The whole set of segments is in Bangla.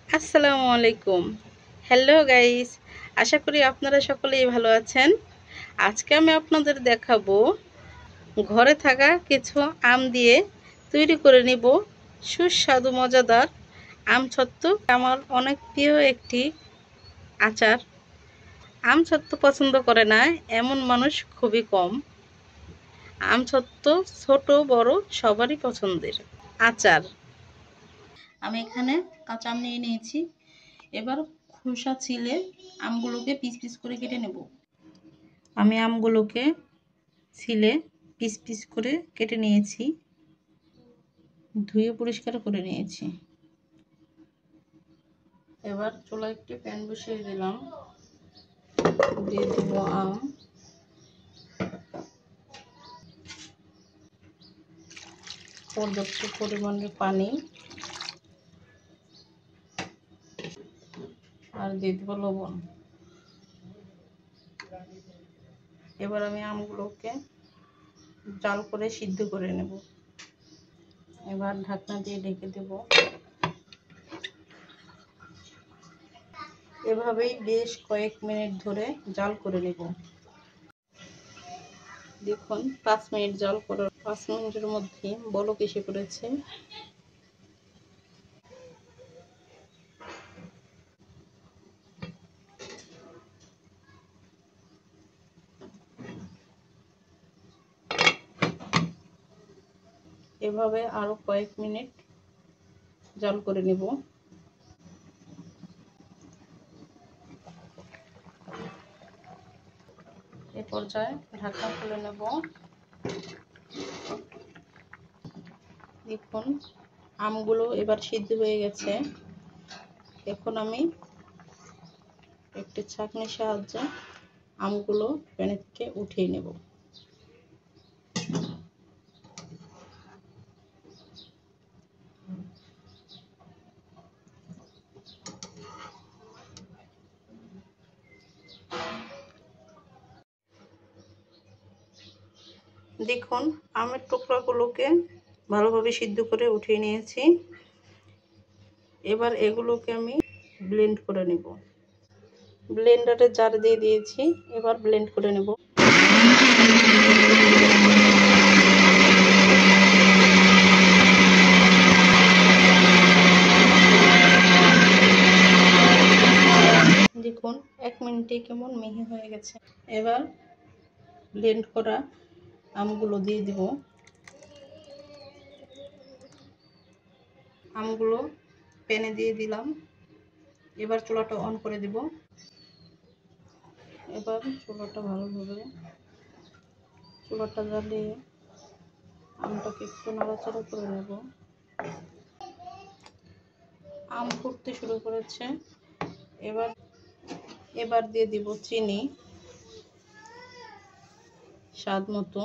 আসসালামু আলাইকুম। হ্যালো গাইস, আশা করি আপনারা সকলেই ভালো আছেন। আজকে আমি আপনাদের দেখাবো ঘরে থাকা কিছু আম দিয়ে তৈরি করে নিব সুস্বাদু মজাদার আমছত্ত্ব। আমার অনেক প্রিয় একটি আচার। আমছত্ত্ব পছন্দ করে না এমন মানুষ খুবই কম। আমছত্ত্ব ছোট বড় সবারই পছন্দের আচার। আমি এখানে কাঁচা আম নিয়ে নিয়েছি। এবার খোসা ছিলে আমগুলোকে পিস পিস করে কেটে নেব। আমি আমগুলোকে ছিলে পিস পিস করে কেটে নিয়েছি, ধুয়ে পরিষ্কার করে নিয়েছি। এবার চুলায় একটি প্যান বসিয়ে দিলাম, দিয়ে দেব আম, পর্যাপ্ত পরিমাণে পানি, আর দিয়ে দেব লবণ। এবার আমি আমগুলোকে জাল করে সিদ্ধ করে নেব। এবার ঢাকনা দিয়ে ঢেকে দেব। এভাবেই বেশ কয়েক মিনিট ধরে জাল করে নেব। দেখুন 5 মিনিট জাল করার 5 মিনিটের মধ্যে বলক এসে পড়েছে। এভাবে আরো কয়েক মিনিট জাল করে নেব। এ পর্যায়ে ঢাকনা খুলে নেব। দেখুন আমগুলো এবার সিদ্ধ হয়ে গেছে। এখন আমি একটি ছাঁকনির সাহায্যে আমগুলো প্যানে থেকে উঠিয়ে নেব। দেখুন আমের টুকরাগুলোকে ভালোভাবে সিদ্ধ করে উঠিয়ে নিয়েছি। এবার এগুলোকে আমি ব্লেন্ড করে নেব। ব্লেন্ডারে জার দিয়ে দিয়েছি, এবার ব্লেন্ড করে নেব। দেখুন 1 মিনিটে কেমন মিহি হয়ে গেছে। এবার ব্লেন্ড করা আমগুলো দিয়ে দিব। আমগুলো প্যানে দিয়ে দিলাম। এবার চুলাটা অন করে দিব। এবার চুলাটা ভালোভাবে জ্বালিয়ে আমটাকে একটু নাড়াচাড়া করে নেব। আম ফুটতে শুরু করেছে। এবার দিয়ে দিব চিনি স্বাদ মতো।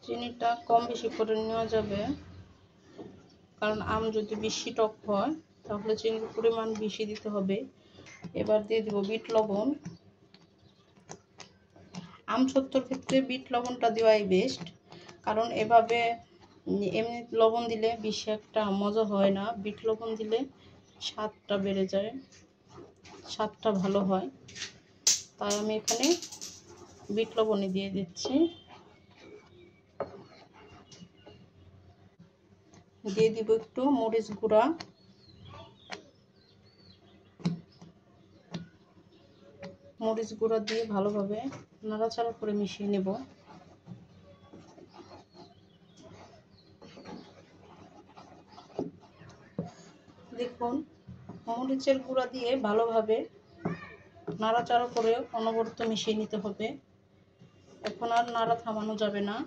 চিনিটা কম বেশি করে নেওয়া যাবে, কারণ আম যদি বেশি টক হয় তাহলে চিনির পরিমাণ বেশি দিতে হবে। এবার দিয়ে দেব বিট লবণ। আমছত্ত্বর ক্ষেত্রে বিট লবণটা দেওয়াই বেস্ট, কারণ এভাবে এমনি লবণ দিলে বেশি একটা মজা হয় না। বিট লবণ দিলে স্বাদটা বেড়ে যায়, স্বাদটা ভালো হয়। তাই আমি এখানে বিট লবণই দিয়ে দিচ্ছি। দিয়ে দিব একটু মরিচ গুঁড়া। মরিচ গুঁড়া দিয়ে ভালোভাবে নাড়াচাড়া করে মিশিয়ে নেব। দেখুন মরিচের গুঁড়া দিয়ে ভালোভাবে নাড়াচাড়া করে অনবরত মিশিয়ে নিতে হবে। এখন আর নাড়া থামানো যাবে না।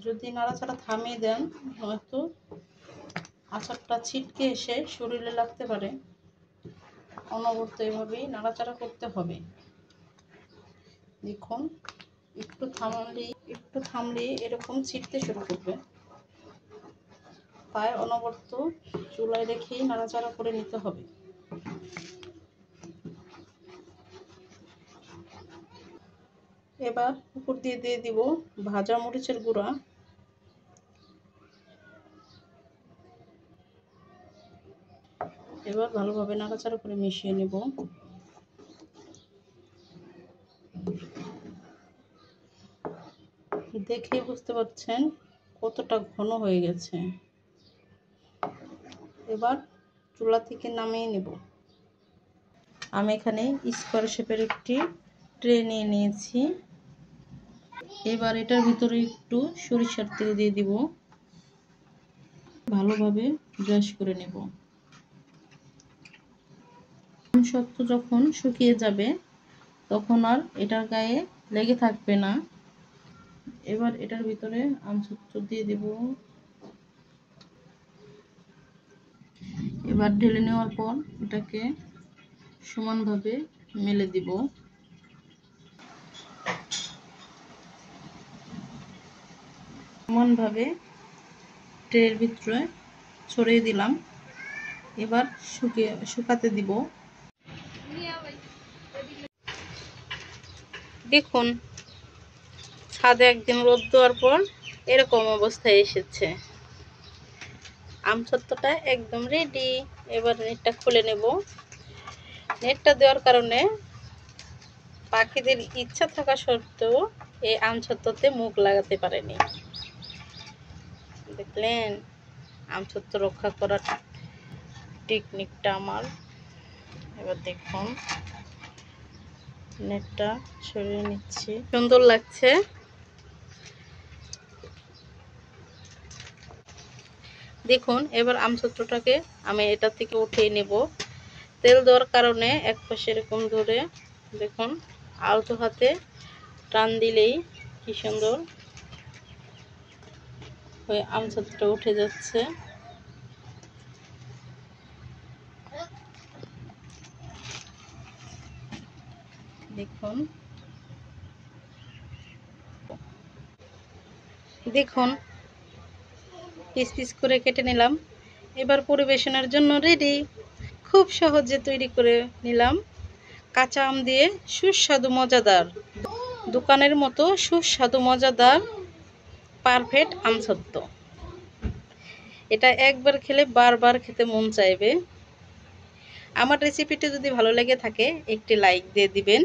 যদি নাড়াচাড়া থামিয়ে দেন হয়তো আচারটা ছিটকে এসে শরীরে লাগতে পারে। অনবরত এভাবেই নাড়াচাড়া করতে হবে। দেখুন একটু থামলেই এরকম ছিটতে শুরু করবে। তাই অনবরত চুলায় রেখেই নাড়াচাড়া করে নিতে হবে। এবার উপর দিয়ে দিয়ে দিব ভাজা মরিচের গুঁড়া। এবার ভালোভাবে নাড়াচাড়া করে মিশিয়ে নেব। দেখে বুঝতে পারছেন কতটা ঘন হয়ে গেছে। এবার চুলা থেকে নামিয়ে নেব। আমি এখানে স্কোয়ার শেপের একটি ট্রে নিয়ে নিয়েছি। এবার এটার ভিতরে একটু সরিষার তেল দিয়ে দিব। ভালোভাবে ব্রাশ করে নেব। আমসত্ত্ব যখন শুকিয়ে যাবে তখন আর এটার গায়ে লেগে থাকবে না। এবার এটার ভিতরে আমসত্ত্ব দিয়ে দেব। এবার ঢেলে নেওয়ার পর এটাকে সমানভাবে মেলে দিব। সমানভাবে ট্রের ভিতরে ছড়িয়ে দিলাম। এবার শুকাতে দিব। দেখুন ছাদে একদিন রোদ দেওয়ার পর এরকম অবস্থায় এসেছে। আমসত্ত্বটা একদম রেডি। এবার নেটটা খুলে নেব। নেটটা দেওয়ার কারণে পাখিদের ইচ্ছা থাকা সত্ত্বেও এই আমসত্ত্বতে মুখ লাগাতে পারেনি। দেখলেন আমসত্ত্ব রক্ষা করার টেকনিকটা আমার। এবার দেখুন নেটটা সরিয়ে নিচ্ছি। সুন্দর লাগছে। দেখুন এবার আমসত্ত্বটাকে আমি এটা থেকে উঠিয়ে নেব। তেল দেওয়ার কারণে এক পাশে এরকম ধরে দেখুন আলতো হাতে টান দিলেই কি সুন্দর হয়ে আমসত্ত্বটা উঠে যাচ্ছে। দেখুন দেখুন পিস পিস করে কেটে নিলাম। এবার পরিবেশনের জন্য রেডি। খুব সহজে তৈরি করে নিলাম কাঁচা আম দিয়ে সুস্বাদু মজাদার, দোকানের মতো সুস্বাদু মজাদার পারফেক্ট আমসত্ত্ব। এটা একবার খেলে বারবার খেতে মন চাইবে। আমার রেসিপিটি যদি ভালো লেগে থাকে একটি লাইক দিয়ে দিবেন।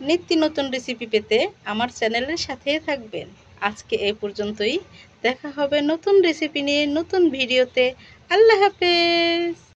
নিত্য নতুন রেসিপি পেতে আমার চ্যানেলের সাথেই থাকবেন। আজকে এই পর্যন্তই। দেখা হবে নতুন রেসিপি নিয়ে নতুন ভিডিওতে। আল্লাহ হাফেজ।